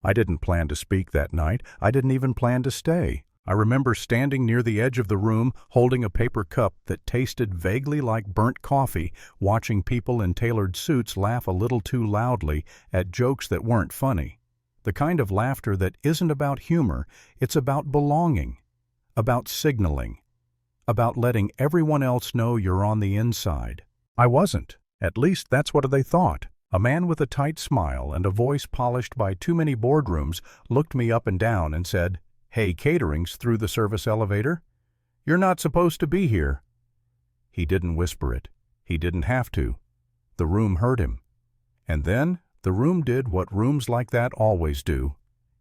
I didn't plan to speak that night. I didn't even plan to stay. I remember standing near the edge of the room, holding a paper cup that tasted vaguely like burnt coffee, watching people in tailored suits laugh a little too loudly at jokes that weren't funny. The kind of laughter that isn't about humor, it's about belonging, about signaling, about letting everyone else know you're on the inside. I wasn't. At least that's what they thought. A man with a tight smile and a voice polished by too many boardrooms looked me up and down and said, "Hey, catering's through the service elevator? You're not supposed to be here." He didn't whisper it. He didn't have to. The room heard him. And then the room did what rooms like that always do.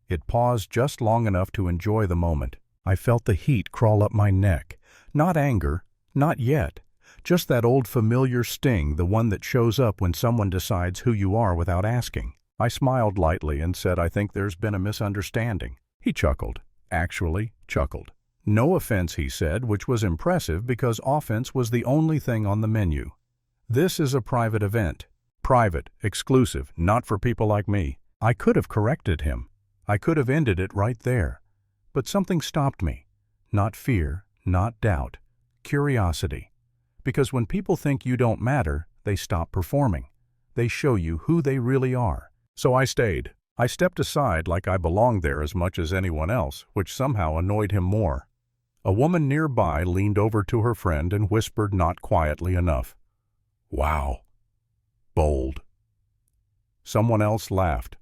It paused just long enough to enjoy the moment. I felt the heat crawl up my neck. Not anger, not yet. Just that old familiar sting, the one that shows up when someone decides who you are without asking. I smiled lightly and said, "I think there's been a misunderstanding." He chuckled. Actually chuckled. "No offense," he said, which was impressive because offense was the only thing on the menu. "This is a private event. Private, exclusive, not for people like me." I could have corrected him. I could have ended it right there. But something stopped me. Not fear, not doubt. Curiosity. Because when people think you don't matter, they stop performing. They show you who they really are. So I stayed. I stepped aside like I belonged there as much as anyone else, which somehow annoyed him more. A woman nearby leaned over to her friend and whispered not quietly enough, "Wow. Bold." Someone else laughed.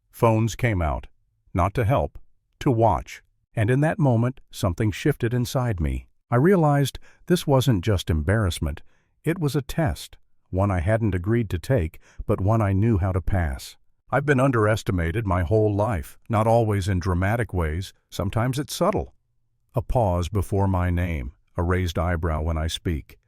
Phones came out. Not to help, to watch. And in that moment, something shifted inside me. I realized this wasn't just embarrassment. It was a test, one I hadn't agreed to take, but one I knew how to pass. I've been underestimated my whole life, not always in dramatic ways. Sometimes it's subtle. A pause before my name, a raised eyebrow when I speak.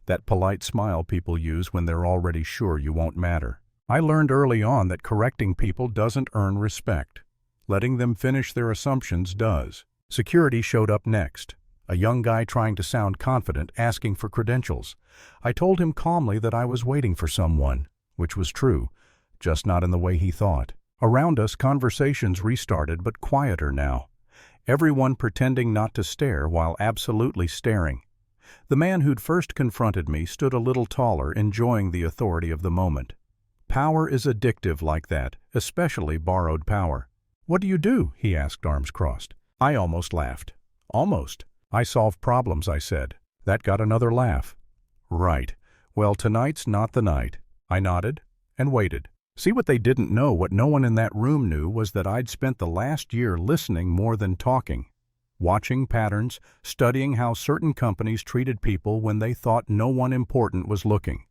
That polite smile people use when they're already sure you won't matter. I learned early on that correcting people doesn't earn respect. Letting them finish their assumptions does. Security showed up next. A young guy trying to sound confident, asking for credentials. I told him calmly that I was waiting for someone, which was true, just not in the way he thought. Around us, conversations restarted, but quieter now. Everyone pretending not to stare while absolutely staring. The man who'd first confronted me stood a little taller, enjoying the authority of the moment. Power is addictive like that, especially borrowed power. "What do you do?" he asked, arms crossed. I almost laughed. Almost. "I solve problems," I said. That got another laugh. "Right. Well, tonight's not the night." I nodded and waited. See, what they didn't know, what no one in that room knew, was that I'd spent the last year listening more than talking. Watching patterns, studying how certain companies treated people when they thought no one important was looking.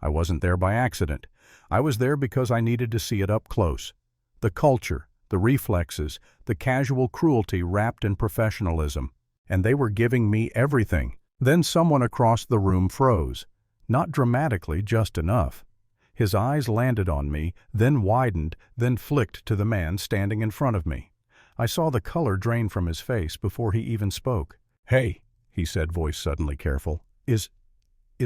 I wasn't there by accident. I was there because I needed to see it up close. The culture, the reflexes, the casual cruelty wrapped in professionalism. And they were giving me everything. Then someone across the room froze. Not dramatically, just enough. His eyes landed on me, then widened, then flicked to the man standing in front of me. I saw the color drain from his face before he even spoke. "Hey," he said, voice suddenly careful. Is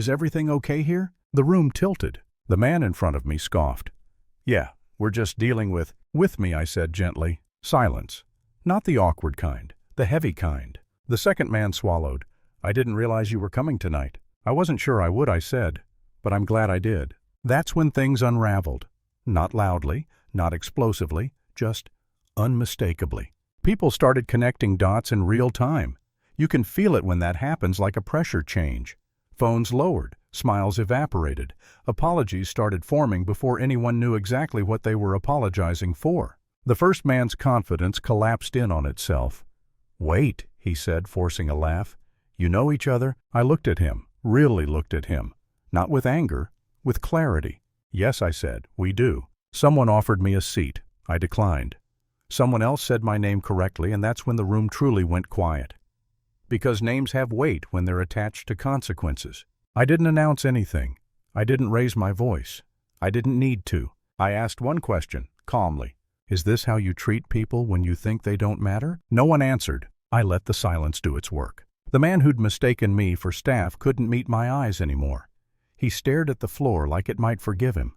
everything okay here?" The room tilted. The man in front of me scoffed. "Yeah, we're just dealing with me," I said gently. Silence. Not the awkward kind, the heavy kind. The second man swallowed. "I didn't realize you were coming tonight." "I wasn't sure I would," I said, "but I'm glad I did." That's when things unraveled. Not loudly, not explosively, just unmistakably. People started connecting dots in real time. You can feel it when that happens, like a pressure change. Phones lowered, smiles evaporated, apologies started forming before anyone knew exactly what they were apologizing for. The first man's confidence collapsed in on itself. "Wait," he said, forcing a laugh. "You know each other?" I looked at him, really looked at him. Not with anger, with clarity. "Yes," I said, "we do." Someone offered me a seat. I declined. Someone else said my name correctly, and that's when the room truly went quiet. Because names have weight when they're attached to consequences. I didn't announce anything. I didn't raise my voice. I didn't need to. I asked one question, calmly. "Is this how you treat people when you think they don't matter?" No one answered. I let the silence do its work. The man who'd mistaken me for staff couldn't meet my eyes anymore. He stared at the floor like it might forgive him.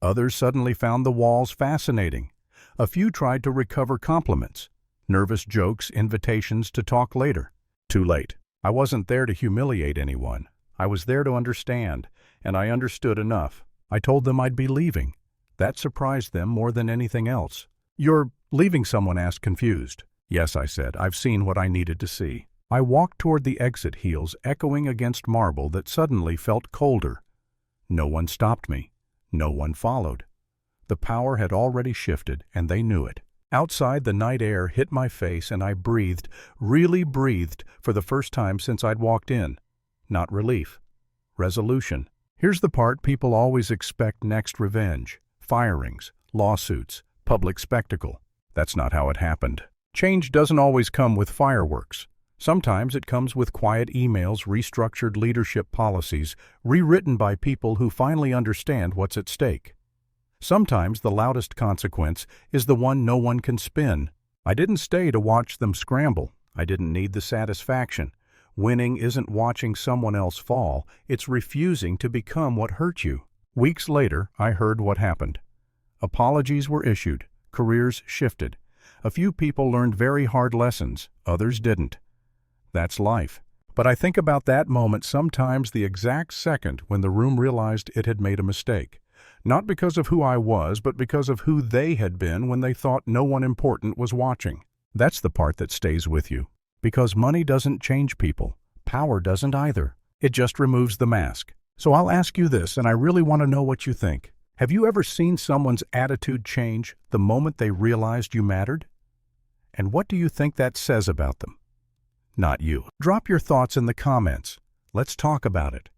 Others suddenly found the walls fascinating. A few tried to recover compliments, nervous jokes, invitations to talk later. Too late. I wasn't there to humiliate anyone. I was there to understand, and I understood enough. I told them I'd be leaving. That surprised them more than anything else. "You're leaving?" someone asked, confused. "Yes," I said. "I've seen what I needed to see." I walked toward the exit, heels echoing against marble that suddenly felt colder. No one stopped me. No one followed. The power had already shifted, and they knew it. Outside, the night air hit my face, and I breathed, really breathed, for the first time since I'd walked in. Not relief. Resolution. Here's the part people always expect next: revenge, firings, lawsuits, public spectacle. That's not how it happened. Change doesn't always come with fireworks. Sometimes it comes with quiet emails, restructured leadership policies, rewritten by people who finally understand what's at stake. Sometimes the loudest consequence is the one no one can spin. I didn't stay to watch them scramble. I didn't need the satisfaction. Winning isn't watching someone else fall, it's refusing to become what hurt you. Weeks later, I heard what happened. Apologies were issued, careers shifted. A few people learned very hard lessons, others didn't. That's life. But I think about that moment, sometimes the exact second when the room realized it had made a mistake. Not because of who I was, but because of who they had been when they thought no one important was watching. That's the part that stays with you. Because money doesn't change people. Power doesn't either. It just removes the mask. So I'll ask you this, and I really want to know what you think. Have you ever seen someone's attitude change the moment they realized you mattered? And what do you think that says about them? Not you. Drop your thoughts in the comments. Let's talk about it.